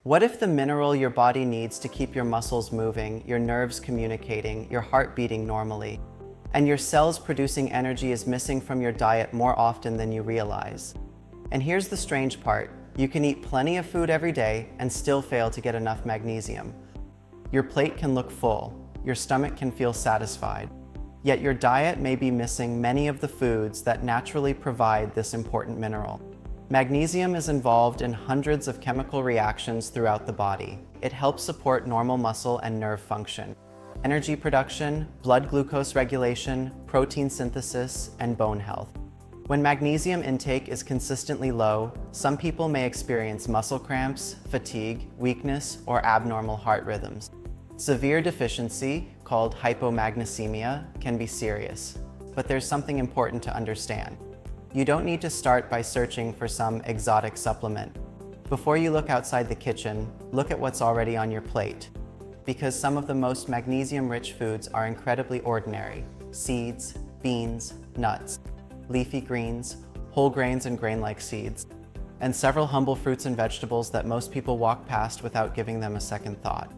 What if the mineral your body needs to keep your muscles moving, your nerves communicating, your heart beating normally, and your cells producing energy is missing from your diet more often than you realize? And here's the strange part. You can eat plenty of food every day and still fail to get enough magnesium. Your plate can look full, your stomach can feel satisfied, yet your diet may be missing many of the foods that naturally provide this important mineral. Magnesium is involved in hundreds of chemical reactions throughout the body. It helps support normal muscle and nerve function, energy production, blood glucose regulation, protein synthesis, and bone health. When magnesium intake is consistently low, some people may experience muscle cramps, fatigue, weakness, or abnormal heart rhythms. Severe deficiency, called hypomagnesemia, can be serious, but there's something important to understand. You don't need to start by searching for some exotic supplement. Before you look outside the kitchen, look at what's already on your plate. Because some of the most magnesium-rich foods are incredibly ordinary: seeds, beans, nuts, leafy greens, whole grains and grain-like seeds, and several humble fruits and vegetables that most people walk past without giving them a second thought.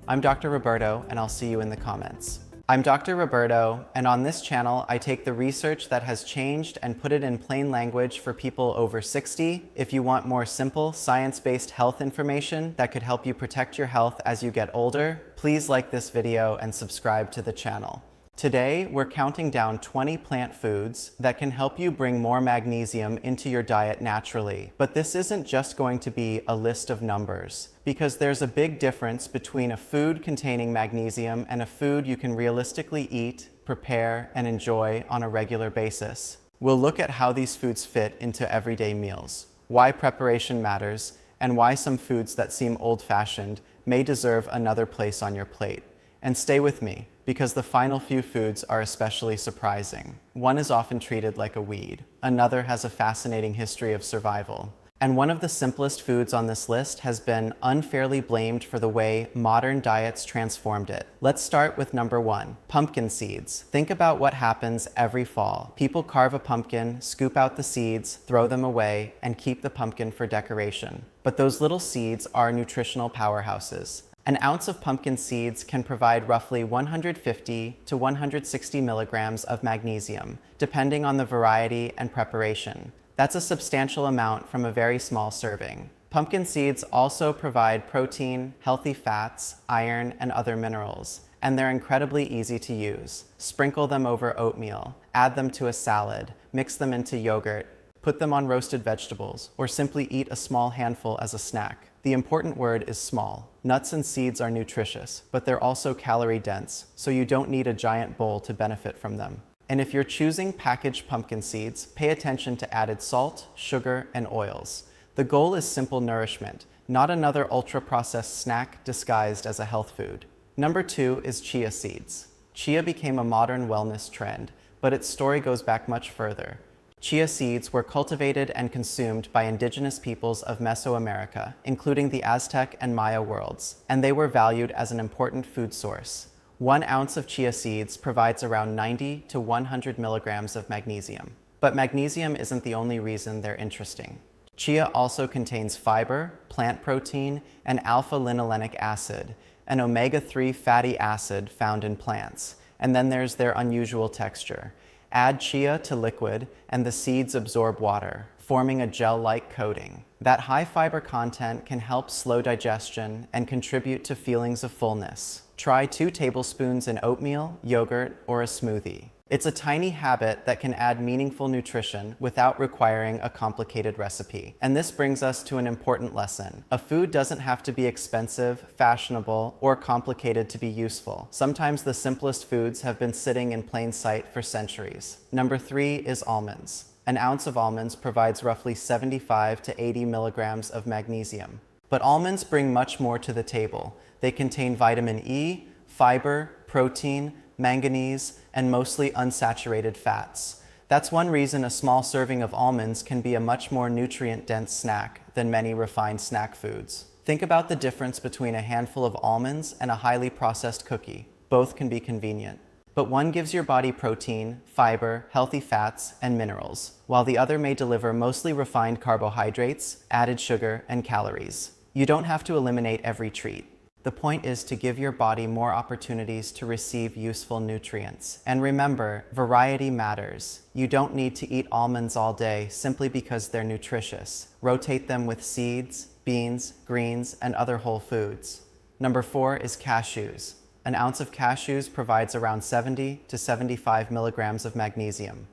I'm Dr. Roberto, and I'll see you in the comments. I'm Dr. Roberto, and on this channel, I take the research that has changed and put it in plain language for people over 60. If you want more simple, science-based health information that could help you protect your health as you get older, please like this video and subscribe to the channel. Today, we're counting down 20 plant foods that can help you bring more magnesium into your diet naturally. But this isn't just going to be a list of numbers, because there's a big difference between a food containing magnesium and a food you can realistically eat, prepare, and enjoy on a regular basis. We'll look at how these foods fit into everyday meals, why preparation matters, and why some foods that seem old-fashioned may deserve another place on your plate. And stay with me, because the final few foods are especially surprising. One is often treated like a weed. Another has a fascinating history of survival. And one of the simplest foods on this list has been unfairly blamed for the way modern diets transformed it. Let's start with number 1, pumpkin seeds. Think about what happens every fall. People carve a pumpkin, scoop out the seeds, throw them away, and keep the pumpkin for decoration. But those little seeds are nutritional powerhouses. An ounce of pumpkin seeds can provide roughly 150 to 160 milligrams of magnesium, depending on the variety and preparation. That's a substantial amount from a very small serving. Pumpkin seeds also provide protein, healthy fats, iron, and other minerals, and they're incredibly easy to use. Sprinkle them over oatmeal, add them to a salad, mix them into yogurt, put them on roasted vegetables, or simply eat a small handful as a snack. The important word is small. Nuts and seeds are nutritious, but they're also calorie-dense, so you don't need a giant bowl to benefit from them. And if you're choosing packaged pumpkin seeds, pay attention to added salt, sugar, and oils. The goal is simple nourishment, not another ultra-processed snack disguised as a health food. Number 2 is chia seeds. Chia became a modern wellness trend, but its story goes back much further. Chia seeds were cultivated and consumed by indigenous peoples of Mesoamerica, including the Aztec and Maya worlds, and they were valued as an important food source. 1 ounce of chia seeds provides around 90 to 100 milligrams of magnesium. But magnesium isn't the only reason they're interesting. Chia also contains fiber, plant protein, and alpha-linolenic acid, an omega-3 fatty acid found in plants. And then there's their unusual texture. Add chia to liquid, and the seeds absorb water, forming a gel-like coating. That high fiber content can help slow digestion and contribute to feelings of fullness. Try 2 tablespoons in oatmeal, yogurt, or a smoothie. It's a tiny habit that can add meaningful nutrition without requiring a complicated recipe. And this brings us to an important lesson. A food doesn't have to be expensive, fashionable, or complicated to be useful. Sometimes the simplest foods have been sitting in plain sight for centuries. Number 3 is almonds. An ounce of almonds provides roughly 75 to 80 milligrams of magnesium. But almonds bring much more to the table. They contain vitamin E, fiber, protein, manganese, and mostly unsaturated fats. That's one reason a small serving of almonds can be a much more nutrient-dense snack than many refined snack foods. Think about the difference between a handful of almonds and a highly processed cookie. Both can be convenient. But one gives your body protein, fiber, healthy fats, and minerals, while the other may deliver mostly refined carbohydrates, added sugar, and calories. You don't have to eliminate every treat. The point is to give your body more opportunities to receive useful nutrients. And remember, variety matters. You don't need to eat almonds all day simply because they're nutritious. Rotate them with seeds, beans, greens, and other whole foods. Number 4 is cashews. An ounce of cashews provides around 70 to 75 milligrams of magnesium.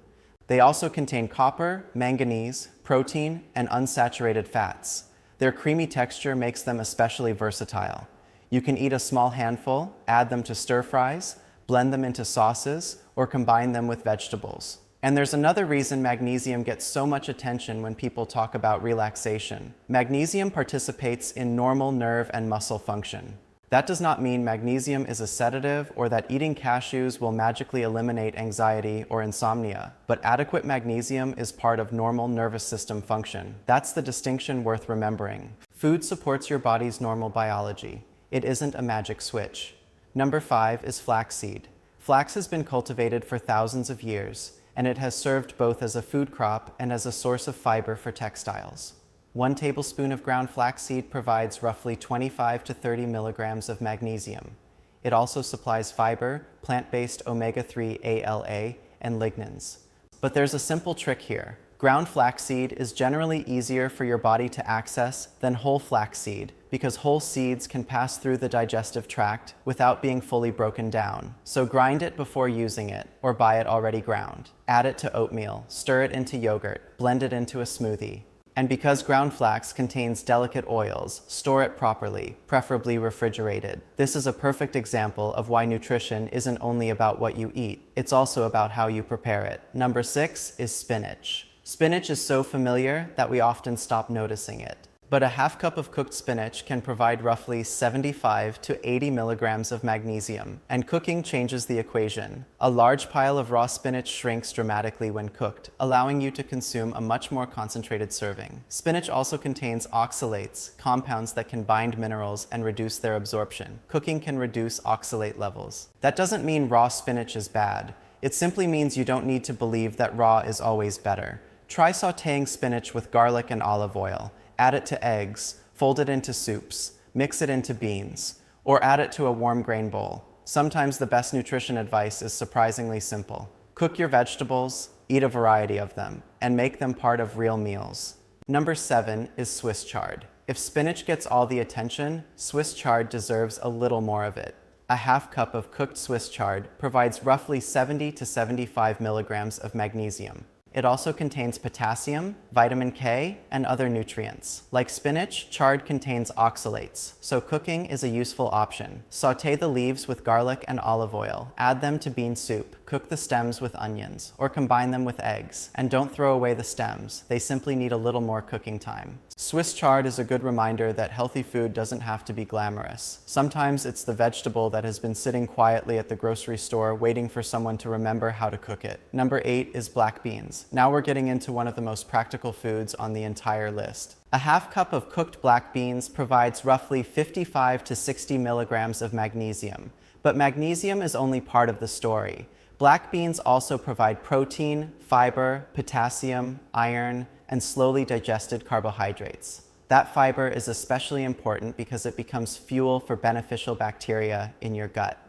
They also contain copper, manganese, protein, and unsaturated fats. Their creamy texture makes them especially versatile. You can eat a small handful, add them to stir fries, blend them into sauces, or combine them with vegetables. And there's another reason magnesium gets so much attention when people talk about relaxation. Magnesium participates in normal nerve and muscle function. That does not mean magnesium is a sedative or that eating cashews will magically eliminate anxiety or insomnia, but adequate magnesium is part of normal nervous system function. That's the distinction worth remembering. Food supports your body's normal biology. It isn't a magic switch. Number 5 is flaxseed. Flax has been cultivated for thousands of years, and it has served both as a food crop and as a source of fiber for textiles. 1 tablespoon of ground flaxseed provides roughly 25 to 30 milligrams of magnesium. It also supplies fiber, plant-based omega-3 ALA, and lignans. But there's a simple trick here. Ground flaxseed is generally easier for your body to access than whole flaxseed because whole seeds can pass through the digestive tract without being fully broken down. So grind it before using it or buy it already ground. Add it to oatmeal, stir it into yogurt, blend it into a smoothie. And because ground flax contains delicate oils, store it properly, preferably refrigerated. This is a perfect example of why nutrition isn't only about what you eat, it's also about how you prepare it. Number 6 is spinach. Spinach is so familiar that we often stop noticing it. But a half cup of cooked spinach can provide roughly 75 to 80 milligrams of magnesium, and cooking changes the equation. A large pile of raw spinach shrinks dramatically when cooked, allowing you to consume a much more concentrated serving. Spinach also contains oxalates, compounds that can bind minerals and reduce their absorption. Cooking can reduce oxalate levels. That doesn't mean raw spinach is bad. It simply means you don't need to believe that raw is always better. Try sautéing spinach with garlic and olive oil. Add it to eggs, fold it into soups, mix it into beans, or add it to a warm grain bowl. Sometimes the best nutrition advice is surprisingly simple. Cook your vegetables, eat a variety of them, and make them part of real meals. Number 7 is Swiss chard. If spinach gets all the attention, Swiss chard deserves a little more of it. A half cup of cooked Swiss chard provides roughly 70 to 75 milligrams of magnesium. It also contains potassium, vitamin K, and other nutrients. Like spinach, chard contains oxalates, so cooking is a useful option. Sauté the leaves with garlic and olive oil. Add them to bean soup. Cook the stems with onions, or combine them with eggs. And don't throw away the stems. They simply need a little more cooking time. Swiss chard is a good reminder that healthy food doesn't have to be glamorous. Sometimes it's the vegetable that has been sitting quietly at the grocery store waiting for someone to remember how to cook it. Number 8 is black beans. Now we're getting into one of the most practical foods on the entire list. A half cup of cooked black beans provides roughly 55 to 60 milligrams of magnesium. But magnesium is only part of the story. Black beans also provide protein, fiber, potassium, iron, and slowly digested carbohydrates. That fiber is especially important because it becomes fuel for beneficial bacteria in your gut.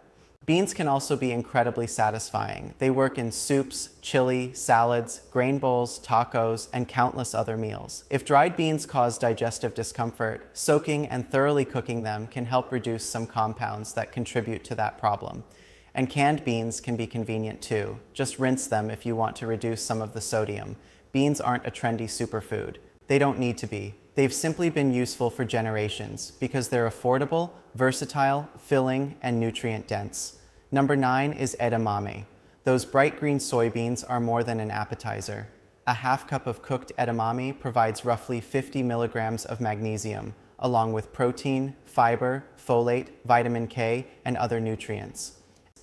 Beans can also be incredibly satisfying. They work in soups, chili, salads, grain bowls, tacos, and countless other meals. If dried beans cause digestive discomfort, soaking and thoroughly cooking them can help reduce some compounds that contribute to that problem. And canned beans can be convenient too. Just rinse them if you want to reduce some of the sodium. Beans aren't a trendy superfood. They don't need to be. They've simply been useful for generations because they're affordable, versatile, filling, and nutrient-dense. Number 9 is edamame. Those bright green soybeans are more than an appetizer. A half cup of cooked edamame provides roughly 50 milligrams of magnesium, along with protein, fiber, folate, vitamin K, and other nutrients.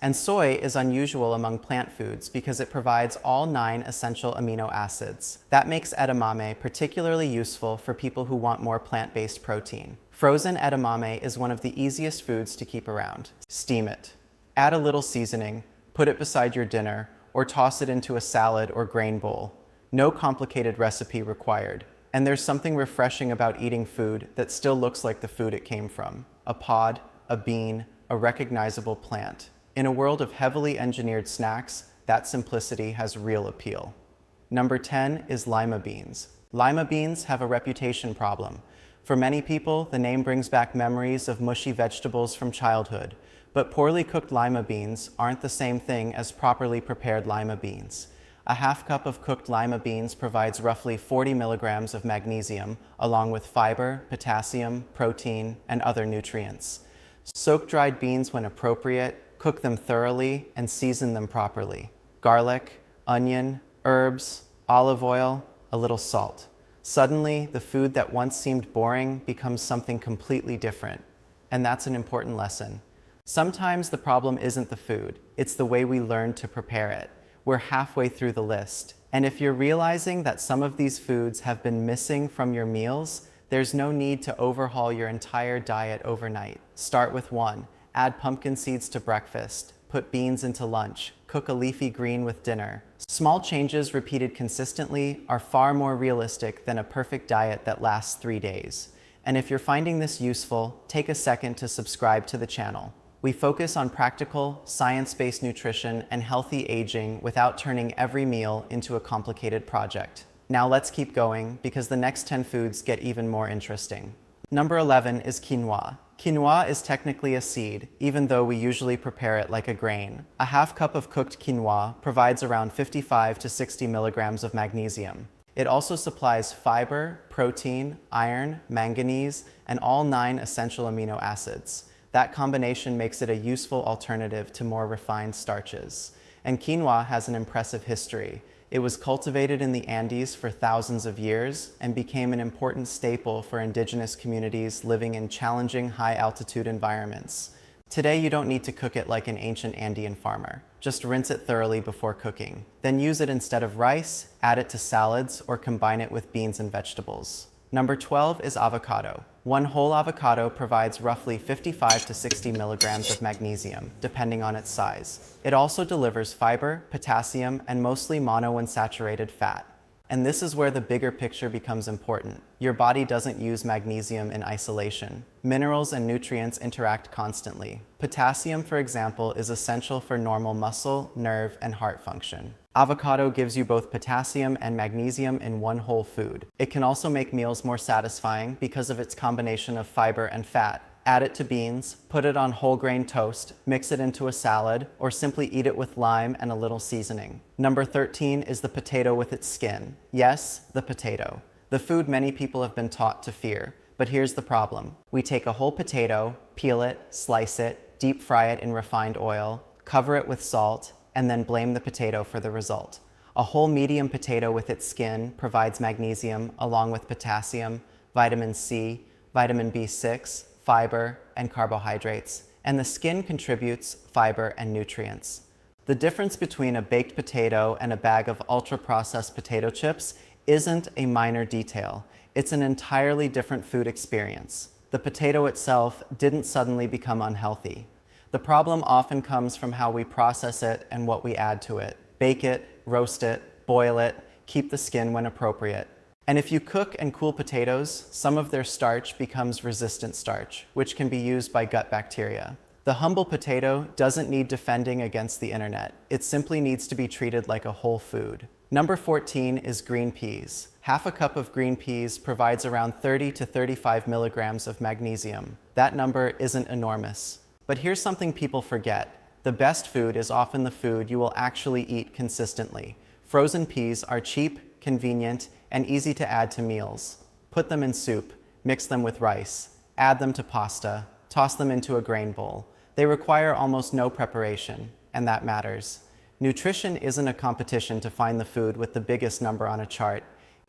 And soy is unusual among plant foods because it provides all 9 essential amino acids. That makes edamame particularly useful for people who want more plant-based protein. Frozen edamame is one of the easiest foods to keep around. Steam it. Add a little seasoning, put it beside your dinner, or toss it into a salad or grain bowl. No complicated recipe required. And there's something refreshing about eating food that still looks like the food it came from. A pod, a bean, a recognizable plant. In a world of heavily engineered snacks, that simplicity has real appeal. Number 10 is lima beans. Lima beans have a reputation problem. For many people, the name brings back memories of mushy vegetables from childhood, but poorly cooked lima beans aren't the same thing as properly prepared lima beans. A half cup of cooked lima beans provides roughly 40 milligrams of magnesium, along with fiber, potassium, protein, and other nutrients. Soak dried beans when appropriate, cook them thoroughly, and season them properly. Garlic, onion, herbs, olive oil, a little salt. Suddenly, the food that once seemed boring becomes something completely different. And that's an important lesson. Sometimes the problem isn't the food, it's the way we learn to prepare it. We're halfway through the list. And if you're realizing that some of these foods have been missing from your meals, there's no need to overhaul your entire diet overnight. Start with one. Add pumpkin seeds to breakfast. Put beans into lunch. Cook a leafy green with dinner. Small changes repeated consistently are far more realistic than a perfect diet that lasts 3 days. And if you're finding this useful, take a second to subscribe to the channel. We focus on practical, science-based nutrition and healthy aging without turning every meal into a complicated project. Now let's keep going because the next 10 foods get even more interesting. Number 11 is quinoa. Quinoa is technically a seed, even though we usually prepare it like a grain. A half cup of cooked quinoa provides around 55 to 60 milligrams of magnesium. It also supplies fiber, protein, iron, manganese, and all 9 essential amino acids. That combination makes it a useful alternative to more refined starches. And quinoa has an impressive history. It was cultivated in the Andes for thousands of years and became an important staple for indigenous communities living in challenging high-altitude environments. Today, you don't need to cook it like an ancient Andean farmer. Just rinse it thoroughly before cooking. Then use it instead of rice, add it to salads, or combine it with beans and vegetables. Number 12 is avocado. One whole avocado provides roughly 55 to 60 milligrams of magnesium, depending on its size. It also delivers fiber, potassium, and mostly monounsaturated fat. And this is where the bigger picture becomes important. Your body doesn't use magnesium in isolation. Minerals and nutrients interact constantly. Potassium, for example, is essential for normal muscle, nerve, and heart function. Avocado gives you both potassium and magnesium in one whole food. It can also make meals more satisfying because of its combination of fiber and fat. Add it to beans, put it on whole grain toast, mix it into a salad, or simply eat it with lime and a little seasoning. Number 13 is the potato with its skin. Yes, the potato. The food many people have been taught to fear. But here's the problem. We take a whole potato, peel it, slice it, deep fry it in refined oil, cover it with salt, and then blame the potato for the result. A whole medium potato with its skin provides magnesium along with potassium, vitamin C, vitamin B6, fiber, and carbohydrates, and the skin contributes fiber and nutrients. The difference between a baked potato and a bag of ultra-processed potato chips isn't a minor detail. It's an entirely different food experience. The potato itself didn't suddenly become unhealthy. The problem often comes from how we process it and what we add to it. Bake it, roast it, boil it, keep the skin when appropriate. And if you cook and cool potatoes, some of their starch becomes resistant starch, which can be used by gut bacteria. The humble potato doesn't need defending against the internet. It simply needs to be treated like a whole food. Number 14 is green peas. Half a cup of green peas provides around 30 to 35 milligrams of magnesium. That number isn't enormous. But here's something people forget. The best food is often the food you will actually eat consistently. Frozen peas are cheap, convenient, and easy to add to meals. Put them in soup, mix them with rice, add them to pasta, toss them into a grain bowl. They require almost no preparation, and that matters. Nutrition isn't a competition to find the food with the biggest number on a chart.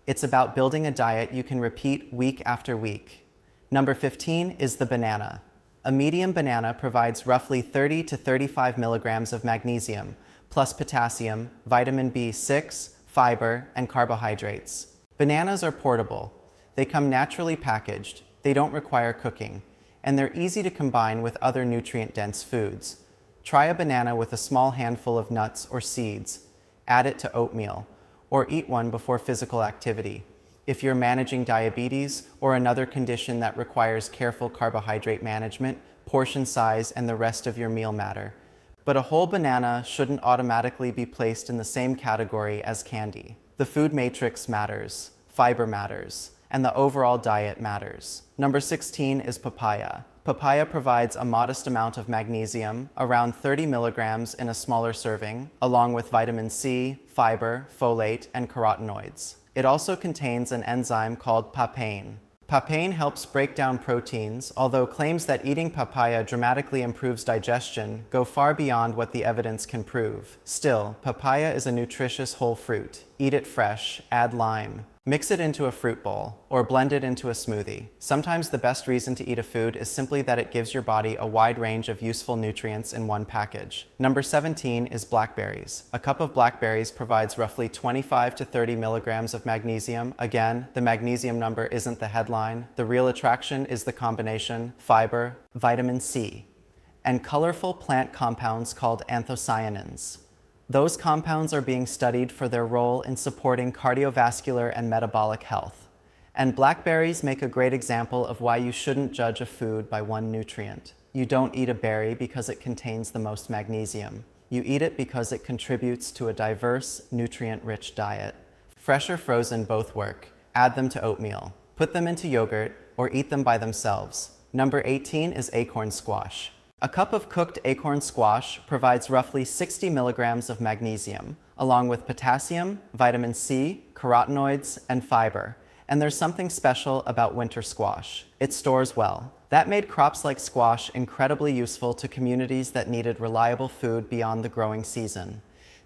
It's about building a diet you can repeat week after week. Number 15 is the banana. A medium banana provides roughly 30 to 35 milligrams of magnesium, plus potassium, vitamin B6, fiber, and carbohydrates. Bananas are portable. They come naturally packaged, they don't require cooking, and they're easy to combine with other nutrient-dense foods. Try a banana with a small handful of nuts or seeds, add it to oatmeal, or eat one before physical activity. If you're managing diabetes or another condition that requires careful carbohydrate management, portion size and the rest of your meal matter. But a whole banana shouldn't automatically be placed in the same category as candy. The food matrix matters, fiber matters, and the overall diet matters. Number 16 is papaya. Papaya provides a modest amount of magnesium, around 30 milligrams in a smaller serving, along with vitamin C, fiber, folate, and carotenoids. It also contains an enzyme called papain. Papain helps break down proteins, although claims that eating papaya dramatically improves digestion go far beyond what the evidence can prove. Still, papaya is a nutritious whole fruit. Eat it fresh, add lime. Mix it into a fruit bowl, or blend it into a smoothie. Sometimes the best reason to eat a food is simply that it gives your body a wide range of useful nutrients in one package. Number 17 is blackberries. A cup of blackberries provides roughly 25 to 30 milligrams of magnesium. Again, the magnesium number isn't the headline. The real attraction is the combination fiber, vitamin C, and colorful plant compounds called anthocyanins. Those compounds are being studied for their role in supporting cardiovascular and metabolic health. And blackberries make a great example of why you shouldn't judge a food by one nutrient. You don't eat a berry because it contains the most magnesium. You eat it because it contributes to a diverse, nutrient-rich diet. Fresh or frozen both work. Add them to oatmeal. Put them into yogurt or eat them by themselves. Number 18 is acorn squash. A cup of cooked acorn squash provides roughly 60 milligrams of magnesium, along with potassium, vitamin C, carotenoids, and fiber. And there's something special about winter squash. It stores well. That made crops like squash incredibly useful to communities that needed reliable food beyond the growing season.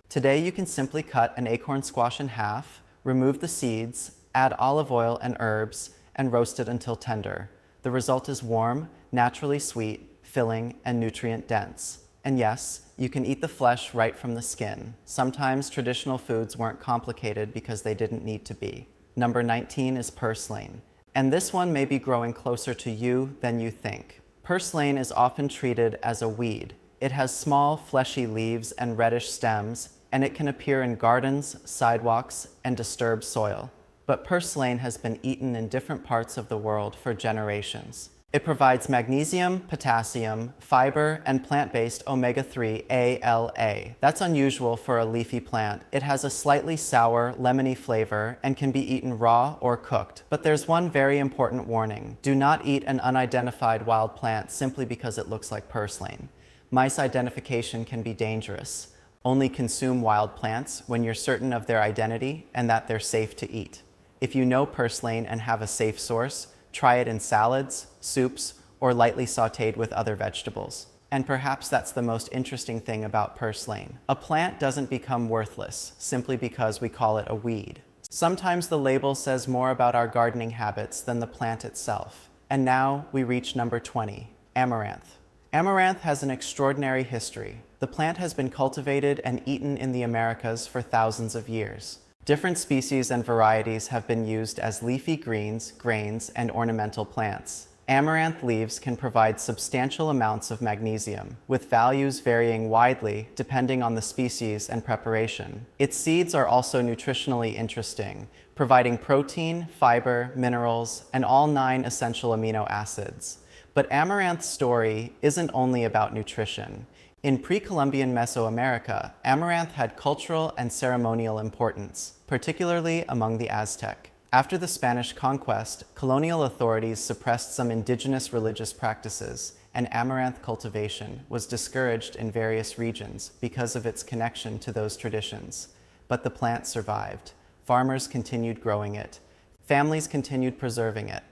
Today you can simply cut an acorn squash in half, remove the seeds, add olive oil and herbs, and roast it until tender. The result is warm, naturally sweet, filling, and nutrient-dense. And yes, you can eat the flesh right from the skin. Sometimes traditional foods weren't complicated because they didn't need to be. Number 19 is purslane. And this one may be growing closer to you than you think. Purslane is often treated as a weed. It has small, fleshy leaves and reddish stems, and it can appear in gardens, sidewalks, and disturbed soil. But purslane has been eaten in different parts of the world for generations. It provides magnesium, potassium, fiber, and plant-based omega-3 ALA. That's unusual for a leafy plant. It has a slightly sour, lemony flavor and can be eaten raw or cooked. But there's one very important warning. Do not eat an unidentified wild plant simply because it looks like purslane. Mice identification can be dangerous. Only consume wild plants when you're certain of their identity and that they're safe to eat. If you know purslane and have a safe source, try it in salads, soups, or lightly sautéed with other vegetables. And perhaps that's the most interesting thing about purslane. A plant doesn't become worthless simply because we call it a weed. Sometimes the label says more about our gardening habits than the plant itself. And now we reach number 20, amaranth. Amaranth has an extraordinary history. The plant has been cultivated and eaten in the Americas for thousands of years. Different species and varieties have been used as leafy greens, grains, and ornamental plants. Amaranth leaves can provide substantial amounts of magnesium, with values varying widely depending on the species and preparation. Its seeds are also nutritionally interesting, providing protein, fiber, minerals, and all 9 essential amino acids. But amaranth's story isn't only about nutrition. In pre-Columbian Mesoamerica, amaranth had cultural and ceremonial importance, particularly among the Aztec. After the Spanish conquest, colonial authorities suppressed some indigenous religious practices, and amaranth cultivation was discouraged in various regions because of its connection to those traditions. But the plant survived. Farmers continued growing it. Families continued preserving it.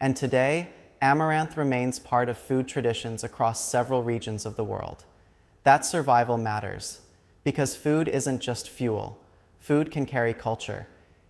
And today, amaranth remains part of food traditions across several regions of the world. That survival matters, because food isn't just fuel. Food can carry culture.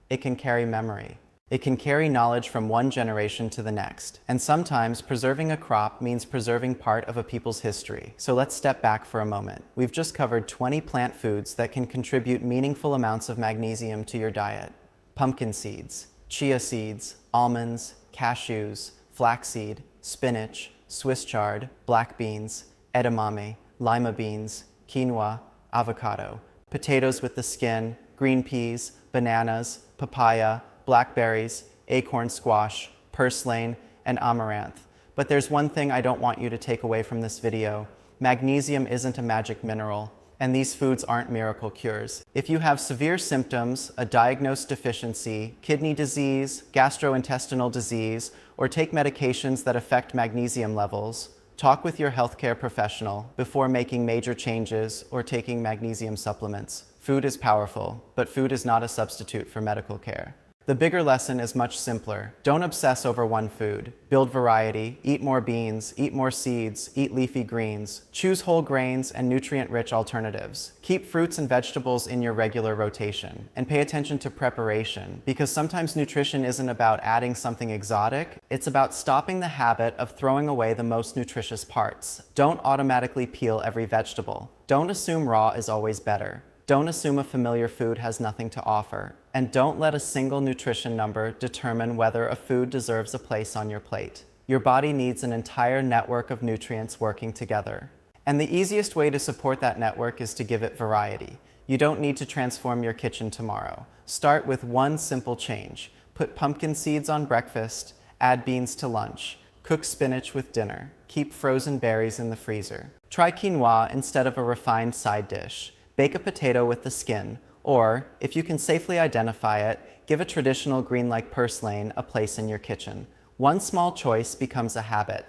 It can carry memory. It can carry knowledge from one generation to the next. And sometimes preserving a crop means preserving part of a people's history. So let's step back for a moment. We've just covered 20 plant foods that can contribute meaningful amounts of magnesium to your diet. Pumpkin seeds, chia seeds, almonds, cashews, flaxseed, spinach, Swiss chard, black beans, edamame, lima beans, quinoa, avocado, potatoes with the skin, green peas, bananas, papaya, blackberries, acorn squash, purslane, and amaranth. But there's one thing I don't want you to take away from this video. Magnesium isn't a magic mineral, and these foods aren't miracle cures. If you have severe symptoms, a diagnosed deficiency, kidney disease, gastrointestinal disease, or take medications that affect magnesium levels, talk with your healthcare professional before making major changes or taking magnesium supplements. Food is powerful, but food is not a substitute for medical care. The bigger lesson is much simpler. Don't obsess over one food. Build variety, eat more beans, eat more seeds, eat leafy greens, choose whole grains and nutrient-rich alternatives. Keep fruits and vegetables in your regular rotation, and pay attention to preparation, because sometimes nutrition isn't about adding something exotic, it's about stopping the habit of throwing away the most nutritious parts. Don't automatically peel every vegetable. Don't assume raw is always better. Don't assume a familiar food has nothing to offer. And don't let a single nutrition number determine whether a food deserves a place on your plate. Your body needs an entire network of nutrients working together. And the easiest way to support that network is to give it variety. You don't need to transform your kitchen tomorrow. Start with one simple change. Put pumpkin seeds on breakfast, add beans to lunch, cook spinach with dinner, keep frozen berries in the freezer. Try quinoa instead of a refined side dish. Bake a potato with the skin, or, if you can safely identify it, give a traditional green like purslane a place in your kitchen. One small choice becomes a habit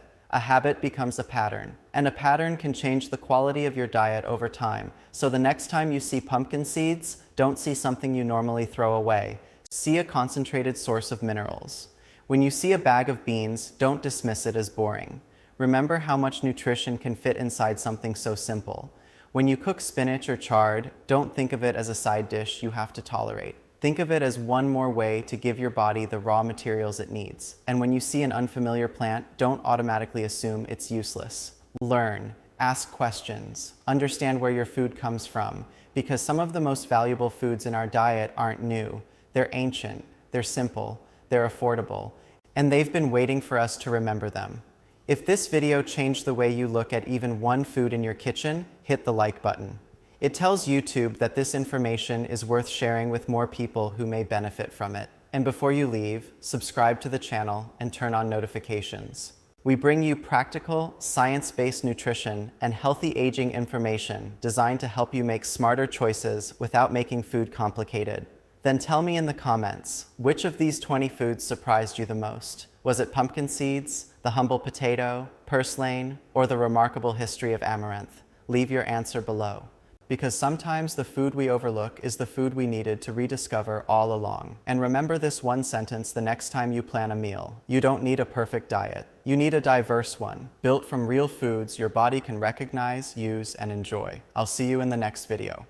becomes a pattern, and a pattern can change the quality of your diet over time. So the next time you see pumpkin seeds, don't see something you normally throw away. See a concentrated source of minerals. When you see a bag of beans, don't dismiss it as boring. Remember how much nutrition can fit inside something so simple. When you cook spinach or chard, don't think of it as a side dish you have to tolerate. Think of it as one more way to give your body the raw materials it needs. And when you see an unfamiliar plant, don't automatically assume it's useless. Learn, ask questions, understand where your food comes from, because some of the most valuable foods in our diet aren't new. They're ancient, they're simple, they're affordable, and they've been waiting for us to remember them. If this video changed the way you look at even one food in your kitchen, hit the like button. It tells YouTube that this information is worth sharing with more people who may benefit from it. And before you leave, subscribe to the channel and turn on notifications. We bring you practical, science-based nutrition and healthy aging information designed to help you make smarter choices without making food complicated. Then tell me in the comments, which of these 20 foods surprised you the most? Was it pumpkin seeds, the humble potato, purslane, or the remarkable history of amaranth? Leave your answer below. Because sometimes the food we overlook is the food we needed to rediscover all along. And remember this one sentence the next time you plan a meal. You don't need a perfect diet. You need a diverse one, built from real foods your body can recognize, use, and enjoy. I'll see you in the next video.